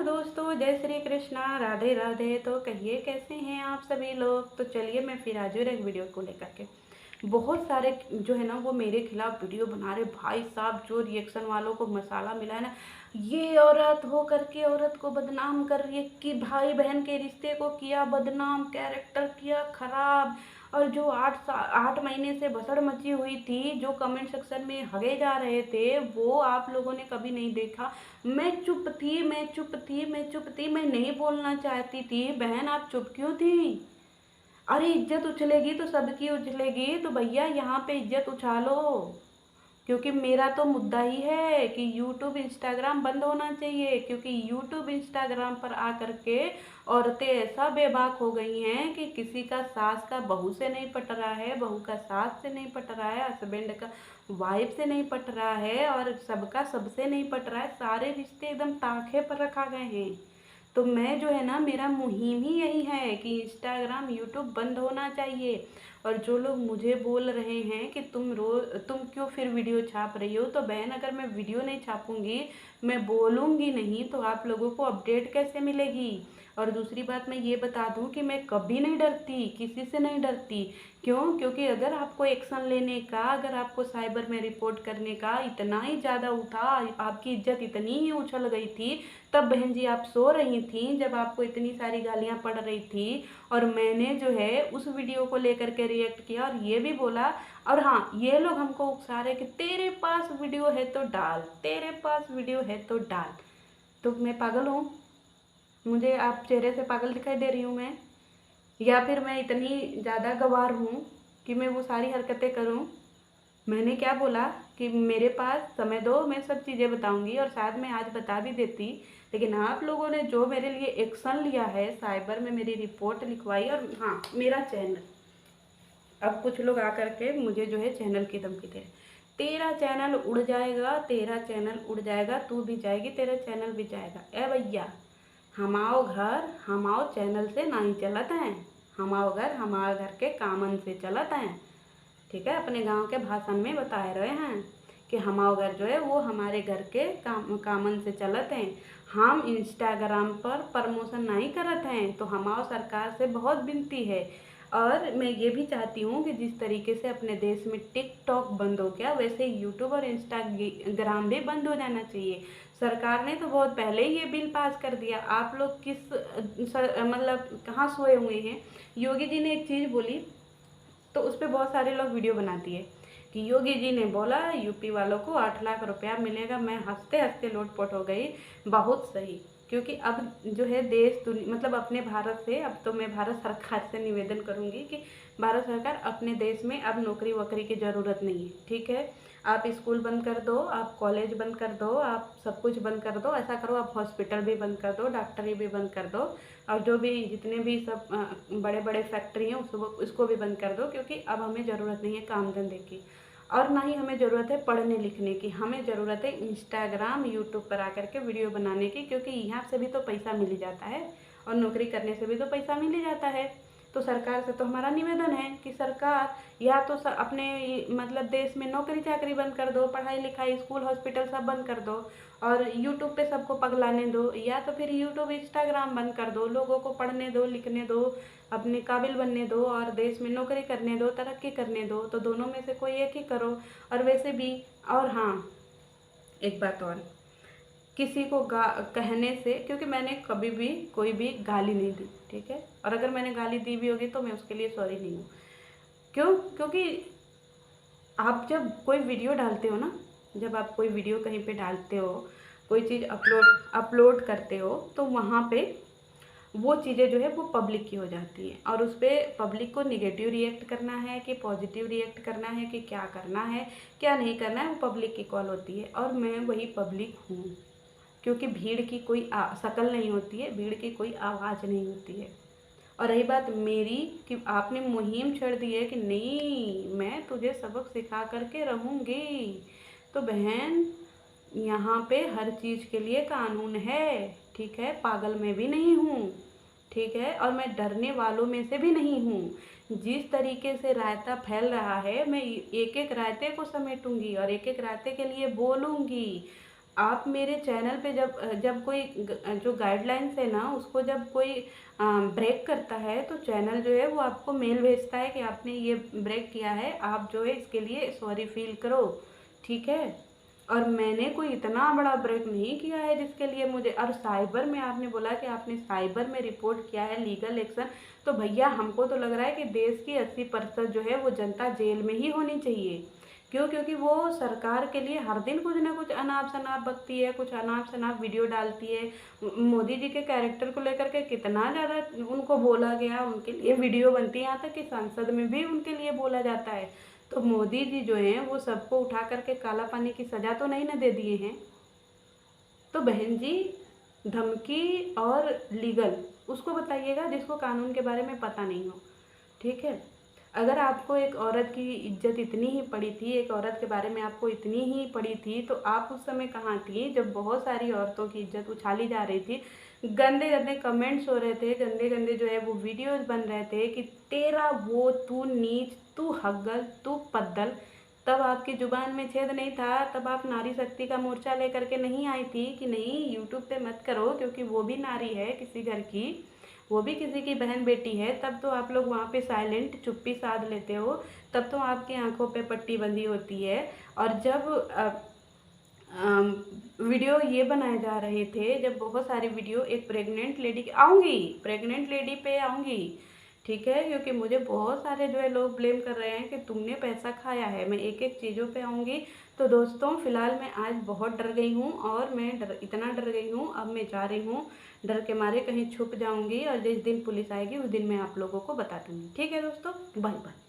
दोस्तों, जय श्री कृष्णा, राधे राधे। तो कहिए कैसे हैं आप सभी लोग। तो चलिए मैं फिर आज एक वीडियो को लेकर के बहुत सारे जो है ना वो मेरे खिलाफ वीडियो बना रहे। भाई साहब, जो रिएक्शन वालों को मसाला मिला है ना, ये औरत हो करके औरत को बदनाम कर रही है कि भाई बहन के रिश्ते को किया बदनाम, कैरेक्टर किया खराब। और जो 8 महीने से भसड़ मची हुई थी, जो कमेंट सेक्शन में हगे जा रहे थे, वो आप लोगों ने कभी नहीं देखा। मैं चुप थी, मैं चुप थी, मैं चुप थी, मैं नहीं बोलना चाहती थी। बहन आप चुप क्यों थी? अरे इज्जत उछलेगी तो सबकी उछलेगी, तो भैया यहाँ पे इज्जत उछालो। क्योंकि मेरा तो मुद्दा ही है कि यूट्यूब इंस्टाग्राम बंद होना चाहिए। क्योंकि यूट्यूब इंस्टाग्राम पर आकर के औरतें ऐसा बेबाक हो गई हैं कि किसी का सास का बहू से नहीं पट रहा है, बहू का सास से नहीं पट रहा है, हस्बैंड का वाइफ से नहीं पट रहा है, और सबका सबसे नहीं पट रहा है। सारे रिश्ते एकदम ताखे पर रखा गए हैं। तो मैं जो है ना, मेरा मुहिम ही यही है कि इंस्टाग्राम यूट्यूब बंद होना चाहिए। और जो लोग मुझे बोल रहे हैं कि तुम क्यों फिर वीडियो छाप रही हो, तो बहन अगर मैं वीडियो नहीं छापूंगी, मैं बोलूँगी नहीं, तो आप लोगों को अपडेट कैसे मिलेगी। और दूसरी बात मैं ये बता दूं कि मैं कभी नहीं डरती, किसी से नहीं डरती। क्यों? क्योंकि अगर आपको एक्शन लेने का, अगर आपको साइबर में रिपोर्ट करने का इतना ही ज़्यादा उठा, आपकी इज्जत इतनी ही उछल गई थी, तब बहन जी आप सो रही थी जब आपको इतनी सारी गालियां पड़ रही थी। और मैंने जो है उस वीडियो को लेकर के रिएक्ट किया और ये भी बोला। और हाँ, ये लोग हमको उकसा रहे कि तेरे पास वीडियो है तो डाल, तेरे पास वीडियो है तो डाल। तो मैं पागल हूँ? मुझे आप चेहरे से पागल दिखाई दे रही हूँ मैं? या फिर मैं इतनी ज़्यादा गवार हूँ कि मैं वो सारी हरकतें करूँ? मैंने क्या बोला कि मेरे पास समय दो, मैं सब चीज़ें बताऊंगी, और शायद मैं आज बता भी देती। लेकिन आप लोगों ने जो मेरे लिए एक्शन लिया है, साइबर में मेरी रिपोर्ट लिखवाई। और हाँ, मेरा चैनल, अब कुछ लोग आकर के मुझे जो है चैनल की धमकी दे रहे, तेरा चैनल उड़ जाएगा, तेरा चैनल उड़ जाएगा, तू भी जाएगी, तेरा चैनल भी जाएगा। ए भैया, हमाओ घर हमाओ चैनल से नहीं चलत हैं। हमाओ घर हमारे घर के कामन से चलत हैं। ठीक है, अपने गांव के भाषण में बता रहे हैं कि हमारा घर जो है वो हमारे घर के कामन से चलत हैं। हम इंस्टाग्राम पर प्रमोशन नहीं करत हैं, तो हमारा सरकार से बहुत विनती है। और मैं ये भी चाहती हूँ कि जिस तरीके से अपने देश में टिकटॉक बंद हो गया, वैसे यूट्यूब और इंस्टाग्राम भी बंद हो जाना चाहिए। सरकार ने तो बहुत पहले ही ये बिल पास कर दिया। आप लोग मतलब कहाँ सोए हुए हैं? योगी जी ने एक चीज़ बोली, तो उस पर बहुत सारे लोग वीडियो बनाती है कि योगी जी ने बोला यूपी वालों को 8 लाख रुपया मिलेगा। मैं हंसते हंसते लोटपोट हो गई। बहुत सही, क्योंकि अब जो है देश मतलब अपने भारत से, अब तो मैं भारत सरकार से निवेदन करूंगी कि भारत सरकार अपने देश में अब नौकरी वोकरी की ज़रूरत नहीं है। ठीक है, आप स्कूल बंद कर दो, आप कॉलेज बंद कर दो, आप सब कुछ बंद कर दो। ऐसा करो, आप हॉस्पिटल भी बंद कर दो, डॉक्टरी भी बंद कर दो, और जो भी जितने भी सब बड़े बड़े फैक्ट्री हैं उसको भी बंद कर दो। क्योंकि अब हमें ज़रूरत नहीं है काम धंधे की, और ना ही हमें ज़रूरत है पढ़ने लिखने की। हमें ज़रूरत है इंस्टाग्राम यूट्यूब पर आकर के वीडियो बनाने की, क्योंकि यहाँ से भी तो पैसा मिल ही जाता है, और नौकरी करने से भी तो पैसा मिल ही जाता है। तो सरकार से तो हमारा निवेदन है कि सरकार या तो अपने मतलब देश में नौकरी चाकरी बंद कर दो, पढ़ाई लिखाई स्कूल हॉस्पिटल सब बंद कर दो, और यूट्यूब पे सबको पगलाने दो, या तो फिर यूट्यूब इंस्टाग्राम बंद कर दो, लोगों को पढ़ने दो, लिखने दो, अपने काबिल बनने दो, और देश में नौकरी करने दो, तरक्की करने दो। तो दोनों में से कोई एक ही करो। और वैसे भी, और हाँ, एक बात और, किसी को कहने से, क्योंकि मैंने कभी भी कोई भी गाली नहीं दी, ठीक है, और अगर मैंने गाली दी भी होगी तो मैं उसके लिए सॉरी नहीं हूँ। क्यों? क्योंकि आप जब कोई वीडियो डालते हो ना, जब आप कोई वीडियो कहीं पे डालते हो, कोई चीज़ अपलोड करते हो, तो वहाँ पे वो चीज़ें जो है वो पब्लिक की हो जाती हैं, और उस पर पब्लिक को निगेटिव रिएक्ट करना है कि पॉजिटिव रिएक्ट करना है कि क्या करना है क्या नहीं करना है, वो पब्लिक की कॉल होती है। और मैं वही पब्लिक हूँ, क्योंकि भीड़ की कोई शकल नहीं होती है, भीड़ की कोई आवाज़ नहीं होती है। और रही बात मेरी कि आपने मुहिम छेड़ दी है कि नहीं मैं तुझे सबक सिखा करके रहूँगी, तो बहन यहाँ पे हर चीज़ के लिए कानून है। ठीक है, पागल मैं भी नहीं हूँ। ठीक है, और मैं डरने वालों में से भी नहीं हूँ। जिस तरीके से रायता फैल रहा है, मैं एक एक रायते को समेटूंगी और एक एक रायते के लिए बोलूँगी। आप मेरे चैनल पे जब जब कोई जो गाइडलाइंस है ना उसको जब कोई ब्रेक करता है तो चैनल जो है वो आपको मेल भेजता है कि आपने ये ब्रेक किया है, आप जो है इसके लिए सॉरी फील करो, ठीक है। और मैंने कोई इतना बड़ा ब्रेक नहीं किया है जिसके लिए मुझे, और साइबर में आपने बोला कि आपने साइबर में रिपोर्ट किया है लीगल एक्शन, तो भैया हमको तो लग रहा है कि देश की 80% जो है वो जनता जेल में ही होनी चाहिए। क्यों? क्योंकि वो सरकार के लिए हर दिन कुछ ना कुछ अनाप शनाप बकती है, कुछ अनाप शनाप वीडियो डालती है। मोदी जी के कैरेक्टर को लेकर के कितना ज़्यादा उनको बोला गया, उनके लिए वीडियो बनती है, यहाँ तक कि संसद में भी उनके लिए बोला जाता है। तो मोदी जी जो हैं वो सबको उठा करके काला पानी की सज़ा तो नहीं ना दे दिए हैं। तो बहन जी, धमकी और लीगल उसको बताइएगा जिसको कानून के बारे में पता नहीं हो, ठीक है। अगर आपको एक औरत की इज्जत इतनी ही पड़ी थी, एक औरत के बारे में आपको इतनी ही पड़ी थी, तो आप उस समय कहाँ थी जब बहुत सारी औरतों की इज्जत उछाली जा रही थी, गंदे गंदे कमेंट्स हो रहे थे, गंदे गंदे जो है वो वीडियोस बन रहे थे कि तेरा वो, तू नीच, तू हग्गल, तू पद्दल। तब आपकी जुबान में छेद नहीं था, तब आप नारी शक्ति का मोर्चा लेकर के नहीं आई थी कि नहीं यूट्यूब पे मत करो क्योंकि वो भी नारी है किसी घर की, वो भी किसी की बहन बेटी है। तब तो आप लोग वहाँ पे साइलेंट चुप्पी साध लेते हो, तब तो आपकी आंखों पे पट्टी बंधी होती है। और जब वीडियो ये बनाए जा रहे थे, जब बहुत सारी वीडियो एक प्रेग्नेंट लेडी की, आऊँगी प्रेग्नेंट लेडी पे आऊँगी, ठीक है, क्योंकि मुझे बहुत सारे जो है लोग ब्लेम कर रहे हैं कि तुमने पैसा खाया है, मैं एक एक चीज़ों पे आऊँगी। तो दोस्तों फ़िलहाल मैं आज बहुत डर गई हूँ, और मैं इतना डर गई हूँ, अब मैं जा रही हूँ, डर के मारे कहीं छुप जाऊँगी, और जिस दिन पुलिस आएगी उस दिन मैं आप लोगों को बता दूँगी, ठीक है दोस्तों, बाय बाय।